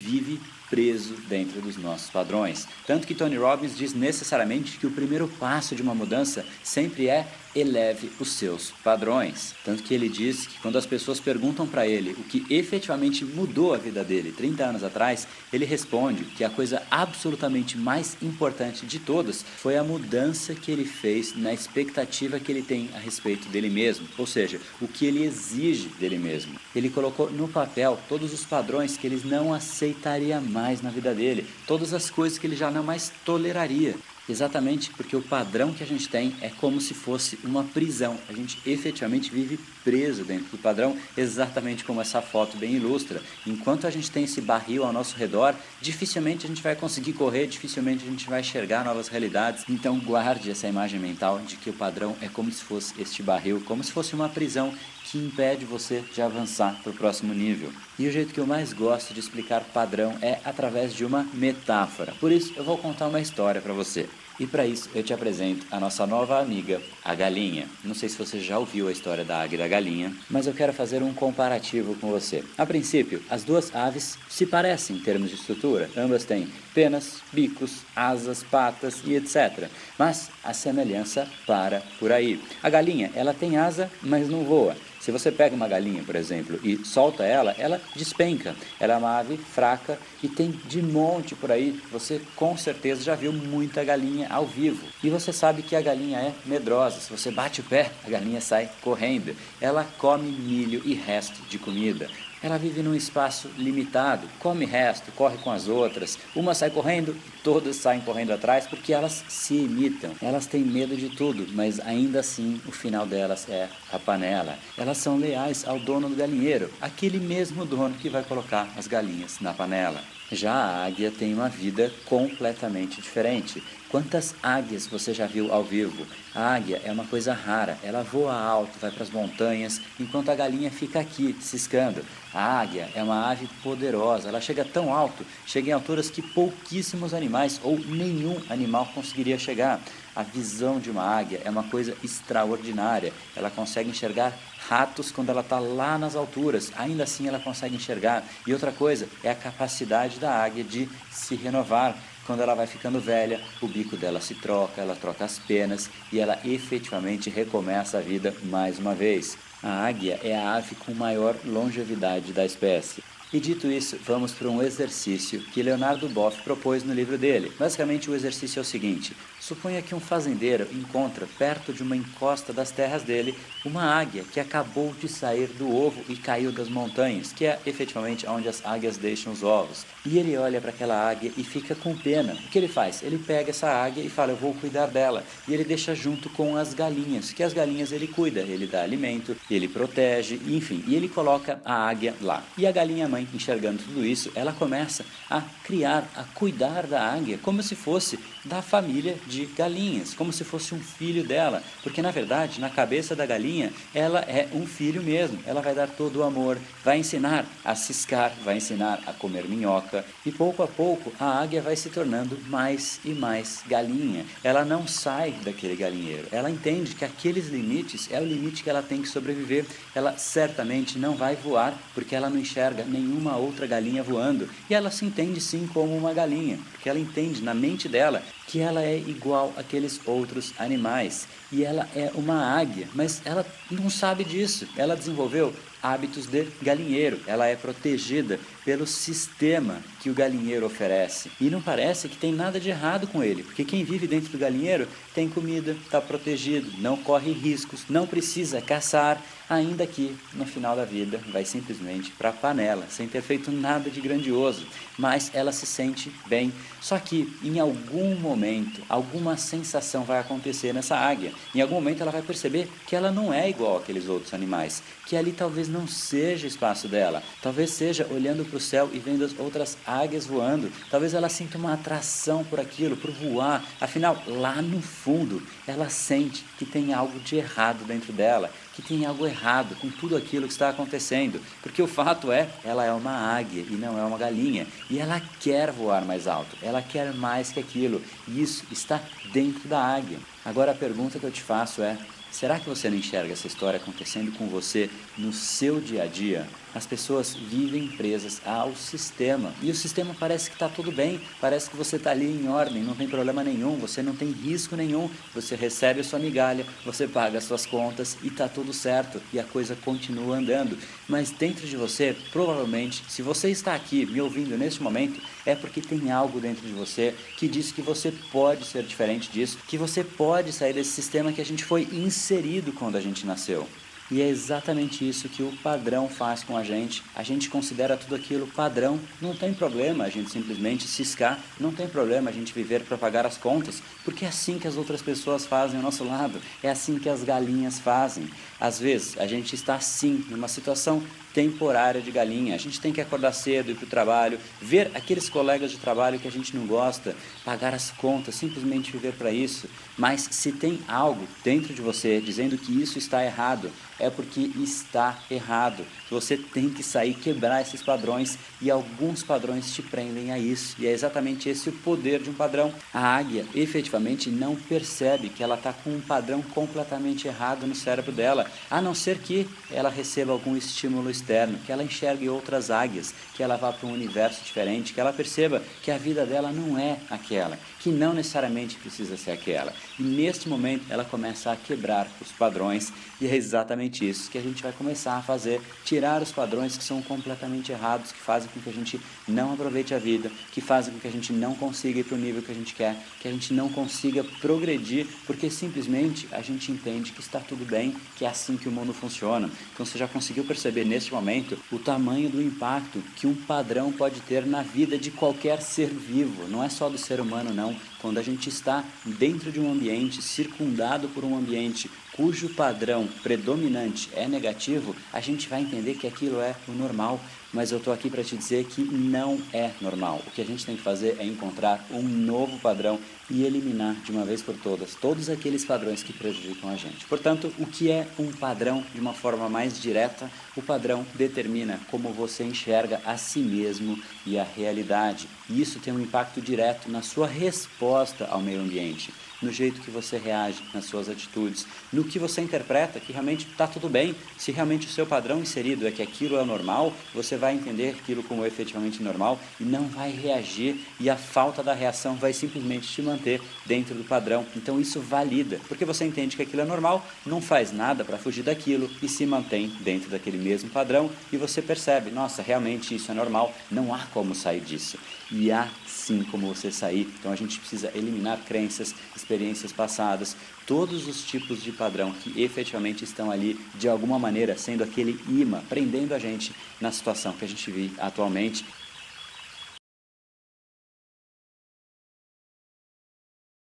vive preso dentro dos nossos padrões. Tanto que Tony Robbins diz necessariamente que o primeiro passo de uma mudança sempre é eleve os seus padrões. Tanto que ele diz que quando as pessoas perguntam para ele o que efetivamente mudou a vida dele 30 anos atrás, ele responde que a coisa absolutamente mais importante de todas foi a mudança que ele fez na expectativa que ele tem a respeito dele mesmo, ou seja, o que ele exige dele mesmo. Ele colocou no papel todos os padrões que ele não aceitaria mais na vida dele, todas as coisas que ele já não mais toleraria. Exatamente porque o padrão que a gente tem é como se fosse uma prisão. A gente efetivamente vive preso dentro do padrão, exatamente como essa foto bem ilustra. Enquanto a gente tem esse barril ao nosso redor, dificilmente a gente vai conseguir correr, dificilmente a gente vai enxergar novas realidades. Então guarde essa imagem mental de que o padrão é como se fosse este barril, como se fosse uma prisão que impede você de avançar para o próximo nível. E o jeito que eu mais gosto de explicar padrão é através de uma metáfora. Por isso, eu vou contar uma história para você. E para isso, eu te apresento a nossa nova amiga, a galinha. Não sei se você já ouviu a história da águia e da galinha, mas eu quero fazer um comparativo com você. A princípio, as duas aves se parecem em termos de estrutura. Ambas têm penas, bicos, asas, patas e etc. Mas a semelhança para por aí. A galinha, ela tem asa, mas não voa. Se você pega uma galinha, por exemplo, e solta ela, ela despenca. Ela é uma ave fraca e tem de monte por aí. Você com certeza já viu muita galinha ao vivo. E você sabe que a galinha é medrosa. Se você bate o pé, a galinha sai correndo. Ela come milho e resto de comida. Ela vive num espaço limitado, come resto, corre com as outras. Uma sai correndo e todas saem correndo atrás porque elas se imitam. Elas têm medo de tudo, mas ainda assim o final delas é a panela. Elas são leais ao dono do galinheiro, aquele mesmo dono que vai colocar as galinhas na panela. Já a águia tem uma vida completamente diferente. Quantas águias você já viu ao vivo? A águia é uma coisa rara, ela voa alto, vai para as montanhas, enquanto a galinha fica aqui, ciscando. A águia é uma ave poderosa, ela chega tão alto, chega em alturas que pouquíssimos animais ou nenhum animal conseguiria chegar. A visão de uma águia é uma coisa extraordinária, ela consegue enxergar ratos quando ela está lá nas alturas, ainda assim ela consegue enxergar. E outra coisa é a capacidade da águia de se renovar. Quando ela vai ficando velha, o bico dela se troca, ela troca as penas e ela efetivamente recomeça a vida mais uma vez. A águia é a ave com maior longevidade da espécie. E dito isso, vamos para um exercício que Leonardo Boff propôs no livro dele. Basicamente o exercício é o seguinte: suponha que um fazendeiro encontra perto de uma encosta das terras dele uma águia que acabou de sair do ovo e caiu das montanhas, que é efetivamente onde as águias deixam os ovos. E ele olha para aquela águia e fica com pena. O que ele faz? Ele pega essa águia e fala: eu vou cuidar dela. E ele deixa junto com as galinhas, que as galinhas ele cuida, ele dá alimento, ele protege, enfim. E ele coloca a águia lá. E a galinha mãe, enxergando tudo isso, ela começa a criar, a cuidar da águia como se fosse da família de galinhas, como se fosse um filho dela, porque na verdade, na cabeça da galinha, ela é um filho mesmo. Ela vai dar todo o amor, vai ensinar a ciscar, vai ensinar a comer minhoca, e pouco a pouco a águia vai se tornando mais e mais galinha. Ela não sai daquele galinheiro, ela entende que aqueles limites é o limite que ela tem que sobreviver. Ela certamente não vai voar, porque ela não enxerga nenhuma outra galinha voando, e ela se entende sim como uma galinha, porque ela entende na mente dela que ela é igual àqueles outros animais, e ela é uma águia, mas ela não sabe disso. Ela desenvolveu hábitos de galinheiro, ela é protegida pelo sistema que o galinheiro oferece, e não parece que tem nada de errado com ele, porque quem vive dentro do galinheiro tem comida, está protegido, não corre riscos, não precisa caçar, ainda que no final da vida vai simplesmente para a panela, sem ter feito nada de grandioso, mas ela se sente bem. Só que em algum momento, alguma sensação vai acontecer nessa águia. Em algum momento ela vai perceber que ela não é igual àqueles outros animais, que ali talvez não seja o espaço dela, talvez seja olhando para o céu e vendo as outras águias voando, talvez ela sinta uma atração por aquilo, por voar. Afinal, lá no fundo, ela sente que tem algo de errado dentro dela, que tem algo errado com tudo aquilo que está acontecendo, porque o fato é, ela é uma águia e não é uma galinha, e ela quer voar mais alto, ela quer mais que aquilo, e isso está dentro da águia. Agora a pergunta que eu te faço é: Será que você não enxerga essa história acontecendo com você no seu dia a dia? As pessoas vivem presas ao sistema e o sistema parece que está tudo bem, parece que você está ali em ordem, não tem problema nenhum, você não tem risco nenhum, você recebe a sua migalha, você paga as suas contas e está tudo certo e a coisa continua andando. Mas dentro de você, provavelmente, se você está aqui me ouvindo neste momento, é porque tem algo dentro de você que diz que você pode ser diferente disso, que você pode sair desse sistema que a gente foi inserido quando a gente nasceu. E é exatamente isso que o padrão faz com a gente. A gente considera tudo aquilo padrão. Não tem problema a gente simplesmente ciscar, não tem problema a gente viver para pagar as contas, porque é assim que as outras pessoas fazem ao nosso lado, é assim que as galinhas fazem. Às vezes a gente está sim numa situação temporária de galinha, a gente tem que acordar cedo, ir para o trabalho, ver aqueles colegas de trabalho que a gente não gosta, pagar as contas, simplesmente viver para isso. Mas se tem algo dentro de você dizendo que isso está errado, é porque está errado. Você tem que sair, quebrar esses padrões e alguns padrões te prendem a isso. E é exatamente esse o poder de um padrão. A águia efetivamente não percebe que ela está com um padrão completamente errado no cérebro dela, a não ser que ela receba algum estímulo externo, que ela enxergue outras águias, que ela vá para um universo diferente, que ela perceba que a vida dela não é aquela, que não necessariamente precisa ser aquela. E neste momento ela começa a quebrar os padrões e é exatamente isso que a gente vai começar a fazer, tirar os padrões que são completamente errados, que fazem com que a gente não aproveite a vida, que fazem com que a gente não consiga ir para o nível que a gente quer, que a gente não consiga progredir, porque simplesmente a gente entende que está tudo bem, que é assim que o mundo funciona. Então você já conseguiu perceber neste momento o tamanho do impacto que um padrão pode ter na vida de qualquer ser vivo, não é só do ser humano não. Quando a gente está dentro de um ambiente, circundado por um ambiente cujo padrão predominante é negativo, a gente vai entender que aquilo é o normal. Mas eu estou aqui para te dizer que não é normal. O que a gente tem que fazer é encontrar um novo padrão e eliminar de uma vez por todas todos aqueles padrões que prejudicam a gente. Portanto, o que é um padrão de uma forma mais direta? O padrão determina como você enxerga a si mesmo e a realidade. E isso tem um impacto direto na sua resposta ao meio ambiente, no jeito que você reage, nas suas atitudes, no que você interpreta que realmente está tudo bem. Se realmente o seu padrão inserido é que aquilo é normal, você vai entender aquilo como efetivamente normal e não vai reagir, e a falta da reação vai simplesmente te manter dentro do padrão. Então isso valida, porque você entende que aquilo é normal, não faz nada para fugir daquilo e se mantém dentro daquele mesmo padrão, e você percebe, nossa, realmente isso é normal, não há como sair disso. E há sim como você sair. Então a gente precisa eliminar crenças, experiências passadas, todos os tipos de padrão que efetivamente estão ali de alguma maneira sendo aquele imã, prendendo a gente na situação que a gente vive atualmente,